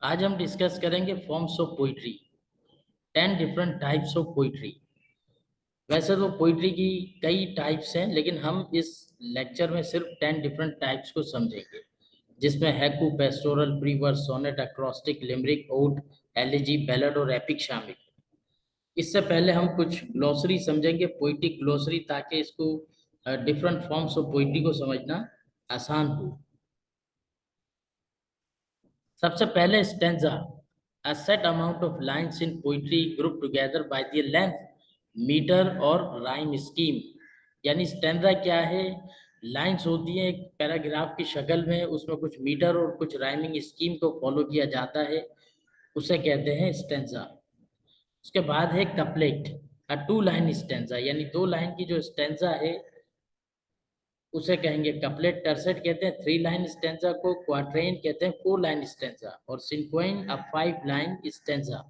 आज हम डिस्कस करेंगे forms of poetry. 10 different types of poetry. वैसे तो पोइट्री की कई टाइप्स हैं, लेकिन हम इस लेक्चर में सिर्फ 10 डिफरेंट टाइप्स को समझेंगे, जिसमें haiku, pastoral, free verse, sonnet, acrostic, limerick, ode, elegy, ballad और एपिक शामिल। इससे पहले हम कुछ ग्लोसरी समझेंगे, पोइटिक ग्लोसरी, ताकि इसको डिफरेंट फॉर्म्स ऑफ पोइट्री को समझना आसान हो। सबसे पहले stanza, a set amount of lines in poetry grouped together by their length, metre और राइम स्कीम। यानी स्टेंजा क्या है? लाइंस होती हैं एक पैराग्राफ की शक्ल में, उसमें कुछ मीटर और कुछ राइमिंग स्कीम को फॉलो किया जाता है, उसे कहते हैं स्टेंजा। उसके बाद है couplet, a two line stanza, यानी दो लाइन की जो स्टेंजा है उसे कहेंगे कपलेट। टर्सेट कहते हैं 3 लाइन स्टेंजा को, क्वाट्रेन कहते हैं 4 लाइन स्टेंजा, और सिंक्वेन अ 5 लाइन स्टेंजा।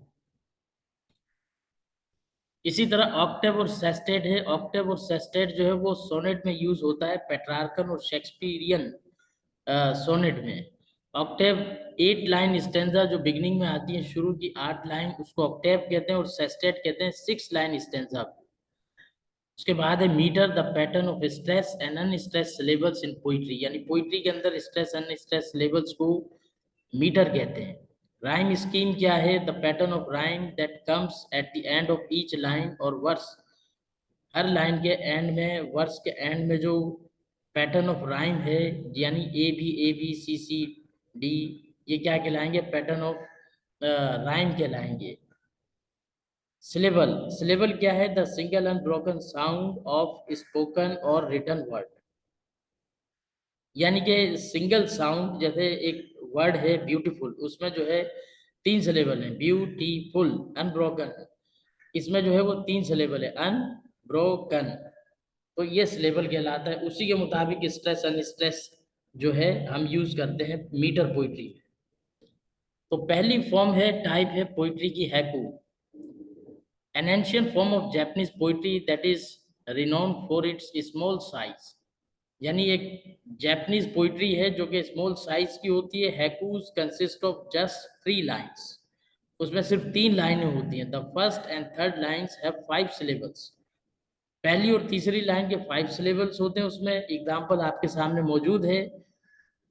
इसी तरह ऑक्टेव और सेस्टेट है। ऑक्टेव और सेस्टेट जो है वो सोनेट में यूज होता है, पेट्रार्कन और शेक्सपियरियन सोनेट में। ऑक्टेव 8 लाइन स्टेंजा जो बिगिनिंग में आती है, शुरू की 8 लाइन, उसको ऑक्टेव कहते हैं, और सेस्टेट कहते हैं 6 लाइन स्टेंजा। उसके बाद है metre, the pattern of stress and unstress syllables in poetry, यानी पोइट्री के अंदर स्ट्रेस अनस्ट्रेस सिलेबल्स को मीटर कहते हैं। राइम स्कीम क्या है? The pattern of rhyme that comes at the end of each line or verse. हर line के एंड में, वर्स के एंड में जो पैटर्न ऑफ राइम है, यानी ए बी सी डी, ये क्या कहलाएंगे? पैटर्न ऑफ राइम कहलाएंगे। सिलेबल, सिलेबल क्या है? The single unbroken sound of spoken और रिटन वर्ड, यानी कि सिंगल साउंड। जैसे एक वर्ड है ब्यूटीफुल, उसमें जो है 3 सिलेबल है, ब्यूटीफुल, अनब्रोकन, इसमें जो है वो 3 सिलेबल है, अनब्रोकन। तो ये सिलेबल कहलाता है। उसी के मुताबिक स्ट्रेस अनस्ट्रेस जो है हम यूज करते हैं मीटर पोइट्री। तो पहली फॉर्म है, टाइप है पोइट्री की, haiku, an ancient form of Japanese poetry that is renowned for its small size। यानी एक जापानीज पोइट्री है जो कि स्मॉल साइज की होती है। हैकूज कंसिस्ट ऑफ जस्ट 3 लाइन्स, उसमें सिर्फ 3 लाइनें होती हैं। The first and third lines have 5 syllables. पहली और तीसरी लाइन के 5 सिलेबल्स होते हैं। उसमें एग्जाम्पल आपके सामने मौजूद है।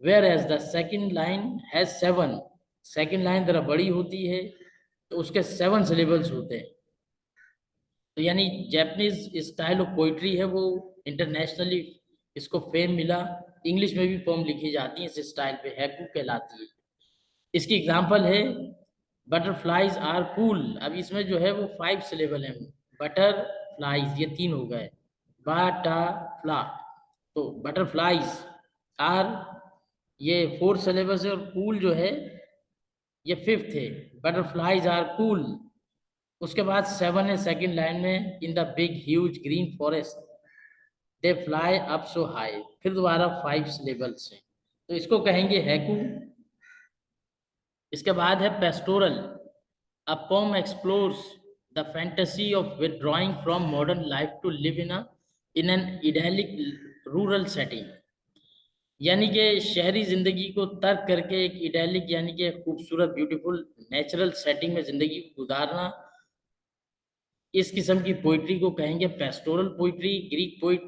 Where as the second line has 7, second line जरा बड़ी होती है, तो उसके 7 सिलेबल्स होते हैं। तो यानी जैपनीज स्टाइल ऑफ पोइट्री है वो इंटरनेशनली इसको फेम मिला। इंग्लिश में भी पोम लिखी जाती है इस स्टाइल पे, हैकू कहलाती है। इसकी एग्जांपल है बटरफ्लाइज आर कूल। अब इसमें जो है वो 5 सिलेबल है। बटरफ्लाइज, ये 3 हो गए, बटरफ्ला, तो बटरफ्लाइज आर, ये 4 सिलेबस है, और कूल जो है ये 5th है, बटरफ्लाइज आर कूल। उसके बाद 7 है सेकंड लाइन में, in the big huge green forest they fly up so high. फिर दोबारा 5 सिलेबल्स हैं, तो इसको कहेंगे हैकू। इसके बाद है pastoral, a poem explores the fantasy of withdrawing from modern life to live in an idyllic rural setting, यानी कि शहरी जिंदगी को तर्क करके एक इडेलिक, यानी कि खूबसूरत ब्यूटीफुल नेचुरल सेटिंग में जिंदगी को गुजारना, इस किस्म की पोइट्री को कहेंगे pastoral poetry. Greek poet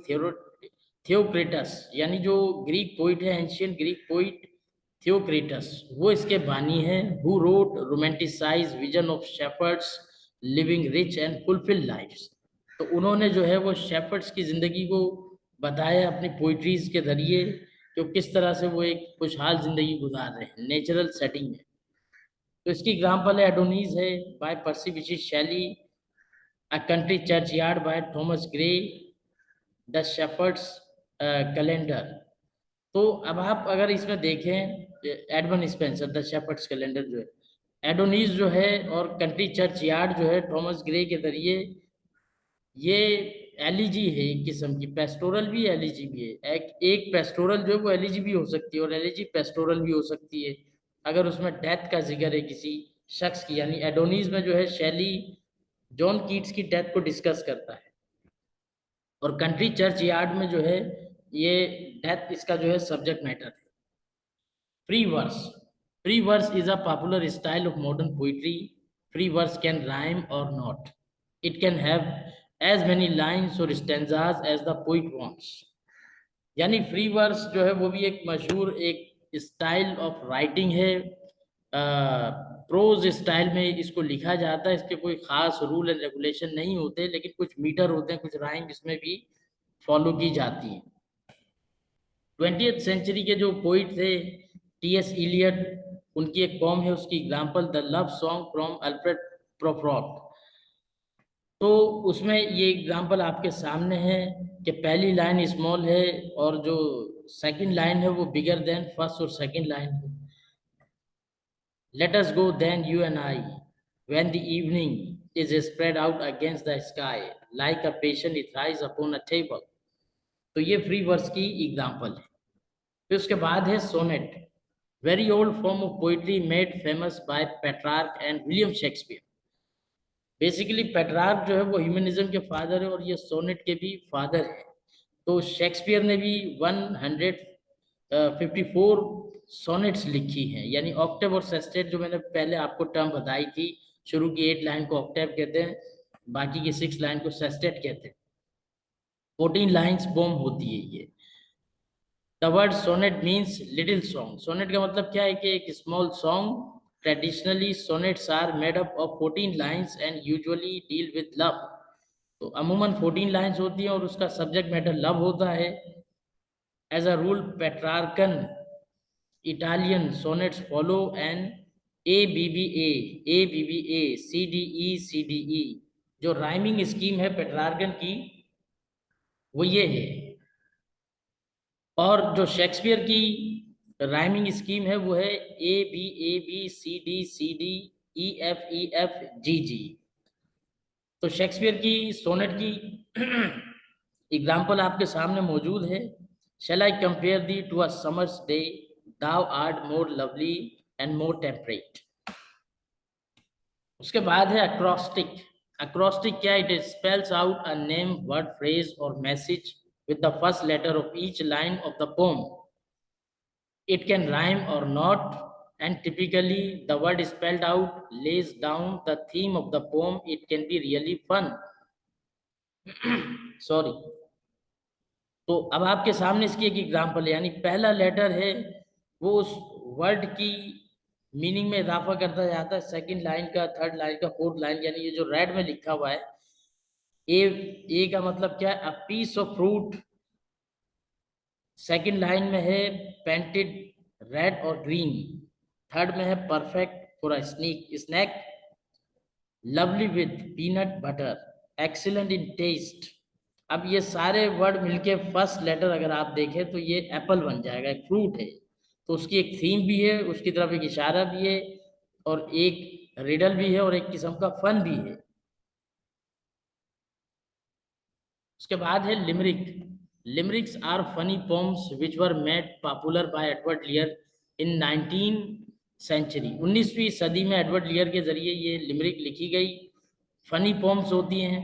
Theocritus, यानी जो ग्रीक पोइट है, एंशियंट ग्रीक पोइट थियोक्रेटस, वो इसके बानी है। Who wrote romanticise vision of shepherds living rich and fulfil lifes. तो उन्होंने जो है वो शेफर्ड्स की जिंदगी को बताया अपनी पोइट्रीज के जरिए, कि किस तरह से वो एक खुशहाल जिंदगी गुजार रहे हैं नेचुरल सेटिंग में। तो इसकी एग्जाम्पल है एडोनीज है बाय पर्सी बिशे शैली, A Country Churchyard by Thomas Gray, The Shepherd's Calendar। तो अब आप अगर इसमें देखें, Edmund Spencer the shepherd's calendar जो है, एडोनीज जो है, और कंट्री चर्च यार्ड जो है थॉमस ग्रे के जरिए, ये एलिजी है एक किस्म की, पेस्टोरल भी एलिजी भी है। एक पेस्टोरल जो है वो एलिजी भी हो सकती है, और एलिजी पेस्टोरल भी हो सकती है अगर उसमें डेथ का जिक्र है किसी शख्स की। यानी एडोनीज में जो है शैली जॉन कीट्स की डेथ को डिस्कस करता है, और कंट्री चर्च यार्ड में जो है ये डेथ इसका जो है सब्जेक्ट मैटर है। Free verse, Free verse is a popular style of modern poetry. Free verse can rhyme or not. It can have as many lines or stanzas as the poet wants. यानी free verse जो है वो भी एक मशहूर एक style of writing है। Pros style में इसको लिखा जाता है। इसके कोई खास रूल एंड रेगुलेशन नहीं होते, लेकिन कुछ मीटर होते हैं, कुछ राइम इसमें भी फॉलो की जाती है। 20th सेंचुरी के जो पोइट थे टी.एस. इलियट, उनकी एक पोम है, उसकी example the love song from Alfred Prufrock. तो उसमें ये एग्जांपल आपके सामने है कि पहली लाइन स्मॉल है और जो सेकंड लाइन है वो बिगर देन फर्स्ट और सेकंड लाइन है। Let us go then you and I when the evening is spread out against the sky like a patient etherised upon a table. तो ये free verse की example है। फिर उसके बाद है sonnet, very old form of poetry made famous by Petrarch and William Shakespeare. Basically Petrarch जो है वो ह्यूमनिज्म के फादर है और ये सोनेट के भी फादर है। तो शेक्सपियर ने भी 154 सोनेट्स लिखी हैं, यानी ऑक्टेव और सेस्टेट जो मैंने पहले आपको टर्म बताई थी। शुरू की 8 लाइन को ऑक्टेव कहते हैं, बाकी की 6 लाइन को सेस्टेट कहते हैं। 14 लाइन्स पोम होती है ये। The word sonnet means little song. Sonnet का मतलब क्या है कि एक small song. Traditionally sonnets are made up of 14 lines and usually deal with love. तो अमूमन 14 लाइन्स होती हैं और उसका सब्जेक्ट मैटर लव होता है। As a rule Petrarchan Italian sonnets follow an a b b a c D e c D e. जो rhyming scheme है पेट्रार्कन की वो ये है। और जो शेक्सपियर की राइमिंग स्कीम है वो है A B C D E F G G. तो शेक्सपियर की सोनेट की एग्जाम्पल आपके सामने मौजूद है। Shall I compare thee to a summer's day, thou art more lovely and more temperate. उसके बाद है अक्रॉस्टिक। अक्रॉस्टिक क्या, it spells out a name word phrase और message with the first letter of each line of the poem. It can rhyme or not, and typically the word spelled out lays down the theme of the poem. It can be really fun. Sorry. तो अब आपके सामने इसकी एक example है, यानी पहला letter है वो उस वर्ड की मीनिंग में इजाफा करता जाता है। सेकंड लाइन का, थर्ड लाइन का, फोर्थ लाइन, यानी ये जो रेड में लिखा हुआ है ए का मतलब क्या है, a piece of fruit. Second line में है पेंटेड रेड और ग्रीन। थर्ड में है perfect for a snack, lovely with peanut butter, excellent in taste. अब ये सारे वर्ड मिलके फर्स्ट लेटर अगर आप देखें तो ये एप्पल बन जाएगा, एक फ्रूट है। तो उसकी एक थीम भी है, उसकी तरफ एक इशारा भी है, और एक रिडल भी है, और एक किस्म का फन भी है। उसके बाद है limerick. Limericks are funny poems which were made popular by Edward Lear in 19 century. 19वीं सदी में एडवर्ड लियर के जरिए ये लिमरिक लिखी गई। फनी पोम्स होती हैं।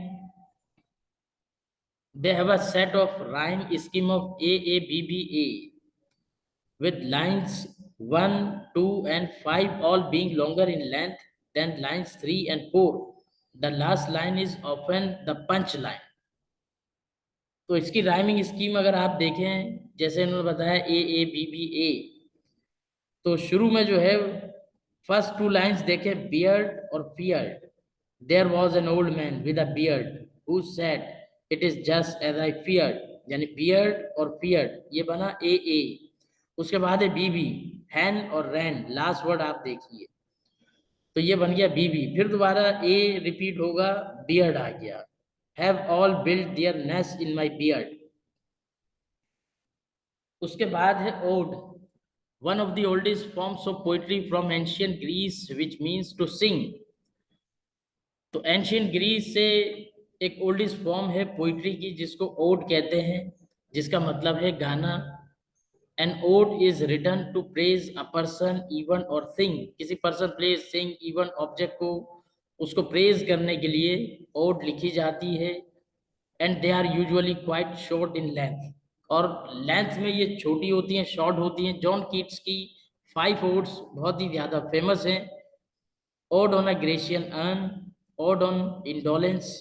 They have a set of rhyme scheme of A with lines 1, 2 and 5 all being longer in length than lines 3 and 4. The last line is often the punch line. तो इसकी rhyming scheme अगर आप देखें, जैसे इन्होंने बताया ए, तो शुरू में जो है फर्स्ट 2 लाइन्स देखें, बियर्ड और feared. There was an old man with a beard who said it is just as I feared, यानी बियर्ड और फियर्ड ये बना ए। उसके बाद है बीबी, हैन और रैन, लास्ट वर्ड आप देखिए, तो ये बन गया बीबी। फिर दोबारा ए रिपीट होगा, बियर्ड आ गया, have all build their nest in my beard. उसके बाद है ode, one of the oldest forms of poetry from ancient Greece which means to sing. तो एंशियंट ग्रीस से एक ओल्डेस्ट फॉर्म है पोइट्री की जिसको ओड कहते हैं, जिसका मतलब है गाना। An ode is written to praise a person, event or thing. किसी person, place, thing, event, object को उसको praise करने के लिए ode लिखी जाती है। And they are usually quite short in length. और length में ये छोटी होती हैं, short होती हैं। जॉन कीट्स की 5 ओड्स बहुत ही ज़्यादा फेमस हैं। Ode on a Grecian urn, ode on indolence,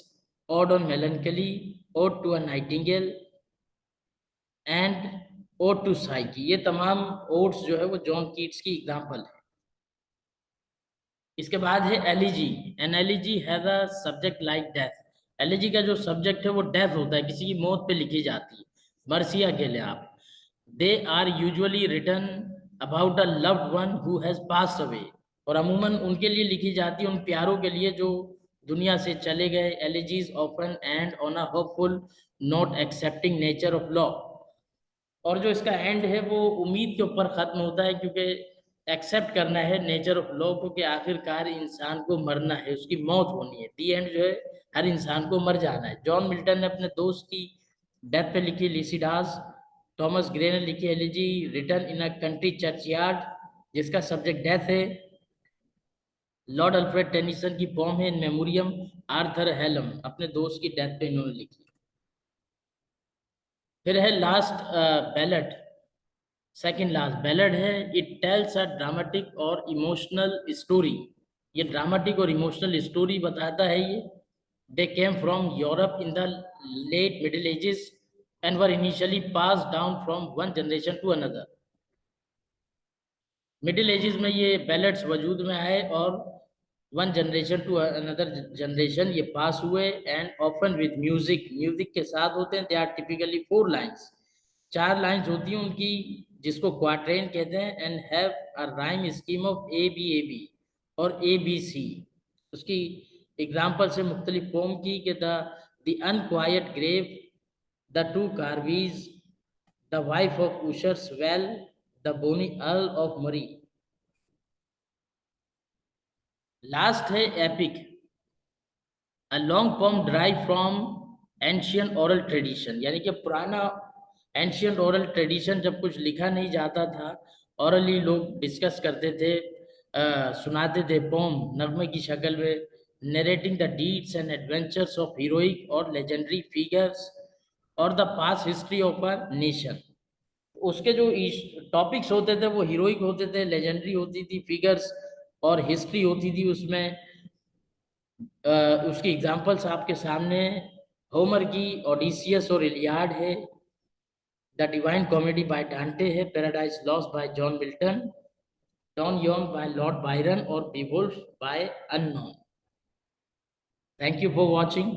ode on melancholy, ode to a nightingale and ode to Psyche. ये तमाम ओड्स जो है वो जॉन कीट्स की एग्जाम्पल है। इसके बाद है elegy. An elegy has a subject like death. Elegy का जो सब्जेक्ट है वो डेथ होता है, किसी की मौत पे लिखी जाती है। मर्सिया के लिए आप, they are usually written about a loved one who has passed away. और अमूमन उनके लिए लिखी जाती है, उन प्यारों के लिए जो दुनिया से चले गए। Elegies often and on a hopeful note accepting nature of love. और जो इसका एंड है वो उम्मीद के ऊपर खत्म होता है, क्योंकि एक्सेप्ट करना है नेचर ऑफ लॉ को कि आखिरकार इंसान को मरना है, उसकी मौत होनी है। दी एंड जो है हर इंसान को मर जाना है। जॉन मिल्टन ने अपने दोस्त की डेथ पे लिखी लिसिडास। थॉमस ग्रे ने लिखी elegy written in a country churchyard, जिसका सब्जेक्ट डेथ है। लॉर्ड अल्फ्रेड टेनिसन की पोम है इन मेमोरियम आर्थर हेलम, अपने दोस्त की डेथ पे इन्होंने लिखी। फिर है last ballad, second last ballad है। इट टेल्स अ ड्रामेटिक और इमोशनल स्टोरी। ये ड्रामेटिक और इमोशनल स्टोरी बताता है ये। They came from Europe in the late middle ages and were initially pass down from one generation to another. Middle ages में ये ballads वजूद में आए और one generation to another generation ये पास हुए। And often with music, music के साथ होते हैं। दे आर टिपिकली 4 लाइन्स, 4 लाइन्स होती हैं उनकी, जिसको क्वाट्रेन कहते हैं। And have a rhyme scheme of a b और ए बी सी। उसकी एग्जाम्पल से मुख्तलिफ पोम की कि the unquiet grave, the two corbies, the wife of Usher's well, the bonnie earl of Moray. Last है epic, a long poem derived from ancient oral tradition. यानी कि पुराना एंशियंट ओरल ट्रेडिशन, जब कुछ लिखा नहीं जाता था, ओरली लोग डिस्कस करते थे, सुनाते थे पोम नगमे की शक्ल में, narrating the deeds and adventures of heroic और लेजेंडरी फिगर्स और the past history of a nation. उसके जो टॉपिक्स होते थे वो हीरोइक होते थे, लेजेंडरी होती थी फिगर्स, और हिस्ट्री होती थी उसमें। उसकी एग्जांपल्स आपके सामने हैं। होमर की ओडिसियस और इलियाड है। The divine comedy by Dante है। Paradise Lost by John Milton. Don Juan by Lord Byron और Beowulf by unknown. Thank you for watching.